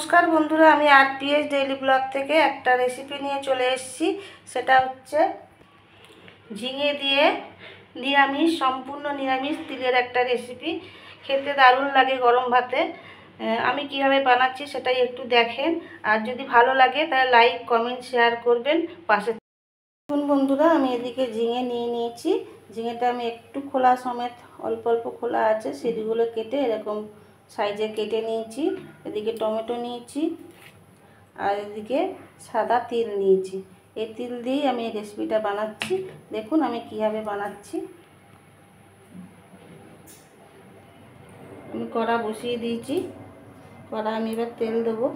নমস্কার বন্ধুরা, আমি আরপিএস ডেইলি ব্লগ থেকে একটা রেসিপি নিয়ে চলে এসেছি। সেটা হচ্ছে ঝিঙে দিয়ে নিরামিষ, সম্পূর্ণ নিরামিষ তিলের একটা রেসিপি। খেতে দারুণ লাগে গরম ভাতে। আমি কিভাবে বানাচ্ছি সেটাই একটু দেখেন, আর যদি ভালো লাগে তাহলে লাইক, কমেন্ট, শেয়ার করবেন পাশে। দেখুন বন্ধুরা, আমি এদিকে ঝিঙে নিয়ে নিয়েছি। ঝিঙেটা আমি একটু খোলা সমেত, অল্প অল্প খোলা আছে, সেগুলো কেটে এরকম সাইজে কেটে নিয়েছি। এদিকে টমেটো নিয়েছি, আর এদিকে সাদা তিল নিয়েছি। এই তিল দিয়েই আমি এই রেসিপিটা বানাচ্ছি। দেখুন আমি কিভাবে বানাচ্ছি। আমি কড়া বসিয়ে দিয়েছি। কড়া আমি এবার তেল দেবো।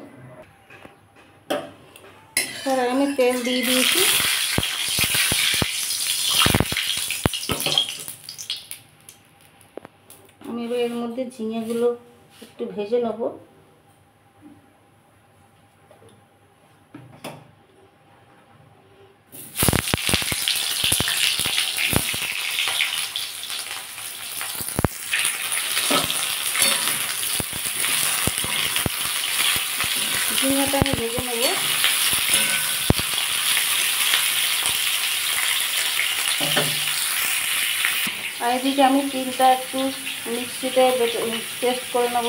কড়াই আমি তেল দিয়ে দিয়েছি। আমি এবার এর মধ্যে ঝিঙেগুলো একটু ভেজে নেব। ঝিঙেটা আমি ভেজে নেব। আর এদিকে আমি তিলটা একটু মিক্সিতে পেস্ট করে নেব।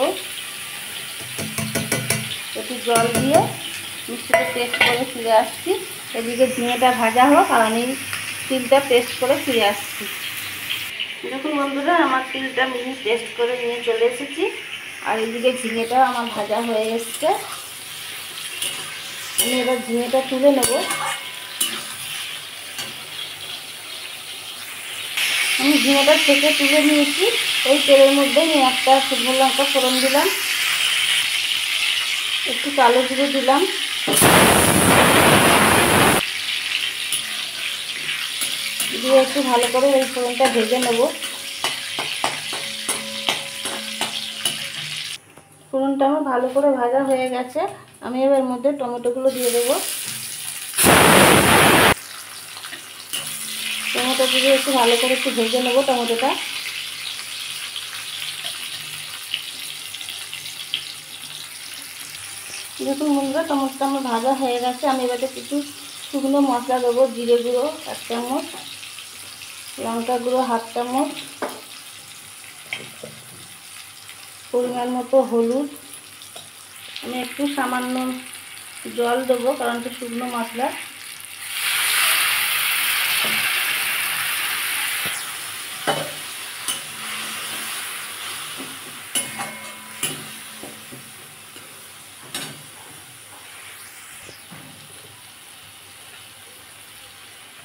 একটু জল দিয়ে মিক্সিতে পেস্ট করে ফিরে আসছি। এদিকে ঝিঙেটা ভাজা হোক, আর আমি তিলটা পেস্ট করে ফিরে আসছি। দেখুন বন্ধুরা, আমার তিলটা মিহি পেস্ট করে নিয়ে চলে এসেছি। আর এদিকে ঝিঙেটা আমার ভাজা হয়ে এসছে। আমি এবার ঝিঙেটা তুলে নেব। আমি ঝিঙেটা থেকে তুলে নিয়েছি। এই তেলের মধ্যে আমি একটা শুকনো লঙ্কা ফোড়ন দিলাম, একটু কালো জিরে দিলাম, দিয়ে একটু ভালো করে এই ফোড়নটা ভেজে নেব। ফোড়নটা আমার ভালো করে ভাজা হয়ে গেছে। আমি এবার এর মধ্যে টমেটোগুলো দিয়ে দেবো। টমেটো দিয়ে একটু ভালো করে একটু ভেজে নেব টমেটোটা। দেখুন বন্ধুরা, টমেটোটা আমার ভাজা হয়ে গেছে। আমি এবারে কিছু শুকনো মশলা দেবো। জিরে গুঁড়ো 1 চামচ, লঙ্কা গুঁড়ো 1/2 চামচ, পরিমাণ মতো হলুদ। আমি একটু সামান্য জল দেবো, কারণ তো শুকনো মশলা।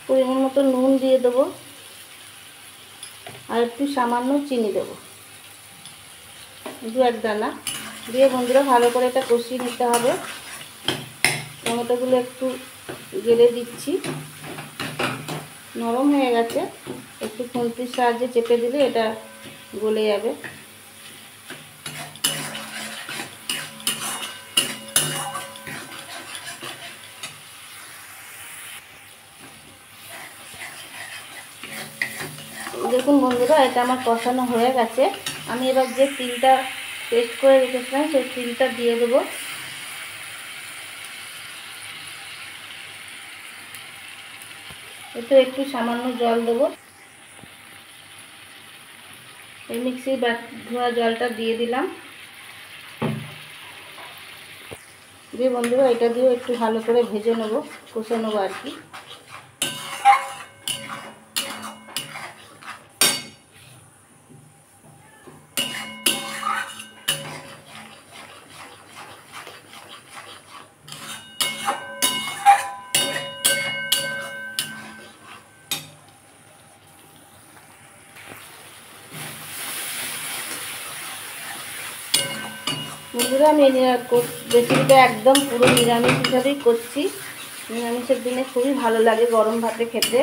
পরিমাণ মতো নুন দিয়ে দেবো, আর একটু সামান্য চিনি দেবো, 2-1 দানা দিয়ে বন্ধুরা ভালো করে এটা কষিয়ে নিতে হবে। টমেটোগুলো একটু গেলে দিচ্ছি। নরম হয়ে গেছে, একটু খুন্তির সাহায্যে চেপে দিলে এটা গলে যাবে। দেখুন বন্ধুরা, এটা আমার কষানো হয়ে গেছে। আমি এবার যে তিলটা পেস্ট করে রেখেছিলাম সেই তিলটা দিয়ে দেবো। এতে একটু সামান্য জল দেবো। এই মিক্সির ধোয়া জলটা দিয়ে দিলাম। দিয়ে বন্ধুরা এটা দিয়েও একটু ভালো করে ভেজে নেবো, কষে নেবো আর কি। বন্ধুরা, আমি রেসিপিটা একদম পুরো নিরামিষ হিসাবেই করছি। নিরামিষের দিনে খুবই ভালো লাগে গরম ভাতে খেতে।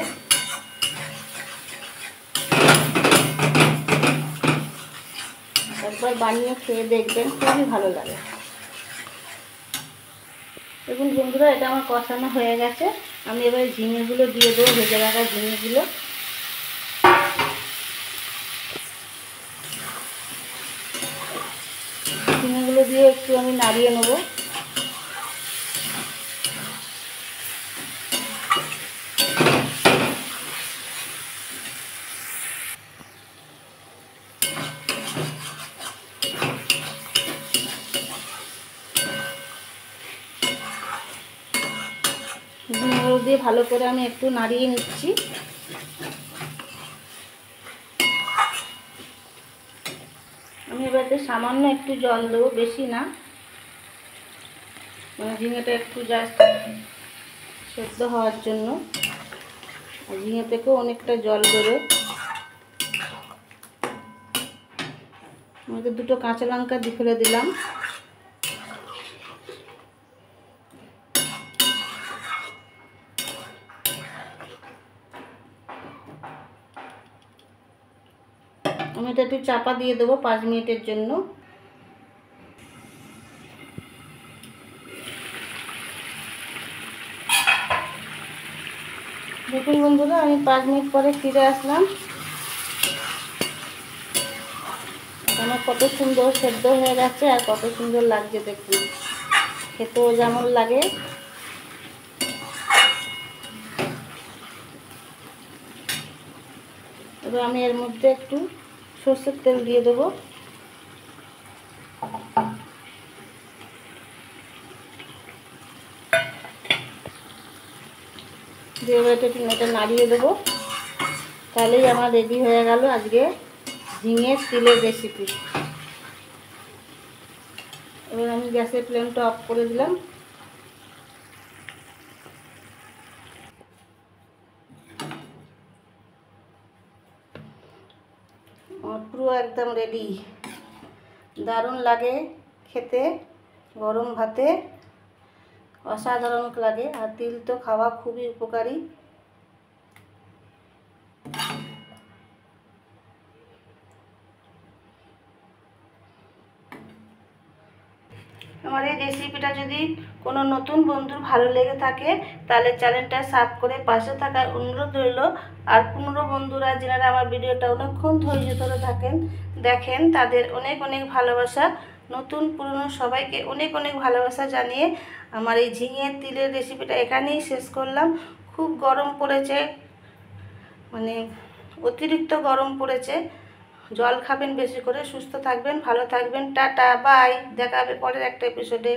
একবার বানিয়ে খেয়ে দেখবেন, খুবই ভালো লাগে। দেখুন বন্ধুরা, এটা আমার কষানো হয়ে গেছে। আমি এবার ঝিঙেগুলো দিয়ে দেবো, ভেজে রাখা ঝিঙেগুলো। ঝিঙেগুলো দিয়ে একটু আমি নাড়িয়ে নেব। ভালো করে আমি একটু নাড়িয়ে নিচ্ছি। আমি এবারে সামান্য একটু জল দেবো, বেশি না, মানে ঝিঙেটা একটু জাস্ট সেদ্ধ হওয়ার জন্য। আর ঝিঙে থেকেও অনেকটা জল বেরোয়। আমি দুটো কাঁচা লঙ্কা ফেলে দিলাম। আমি এটা একটু চাপা দিয়ে দেবো 5 মিনিটের জন্য। দেখুন বন্ধুরা, আমি 5 মিনিট পরে ফিরে আসলাম। এখানে কত সুন্দর সেদ্ধ হয়ে গেছে আর কত সুন্দর লাগছে দেখুন, খেতেও যেমন লাগে। এবার আমি এর মধ্যে একটু সরষের তেল দিয়ে দেবো। দিয়ে এটা নাড়িয়ে দেবো। তাহলেই আমার রেডি হয়ে গেল আজকে ঝিঙের তিলের রেসিপি। এবার আমি গ্যাসের ফ্লেমটা অফ করে দিলাম। পুরো একদম রেডি। দারুণ লাগে খেতে, গরম ভাতে অসাধারণ লাগে। আর তিল তো খাওয়া খুবই উপকারী। আমার এই রেসিপিটা যদি কোনো নতুন বন্ধুর ভালো লেগে থাকে তাহলে চ্যানেলটা সাবস্ক্রাইব করে পাশে থাকার অনুরোধ রইল। আর পুরনো বন্ধুরা যারা আমার ভিডিওটা অনেকক্ষণ ধৈর্য ধরে দেখেন তাদের অনেক অনেক ভালোবাসা। নতুন পুরনো সবাইকে অনেক অনেক ভালোবাসা জানিয়ে আমার এই ঝিঙের তিলের রেসিপিটা এখানেই শেষ করলাম। খুব গরম পড়েছে, মানে অতিরিক্ত গরম পড়েছে। জল খাবেন বেশি করে, সুস্থ থাকবেন, ভালো থাকবেন। Tata, bye. দেখা হবে পরের একটা এপিসোডে।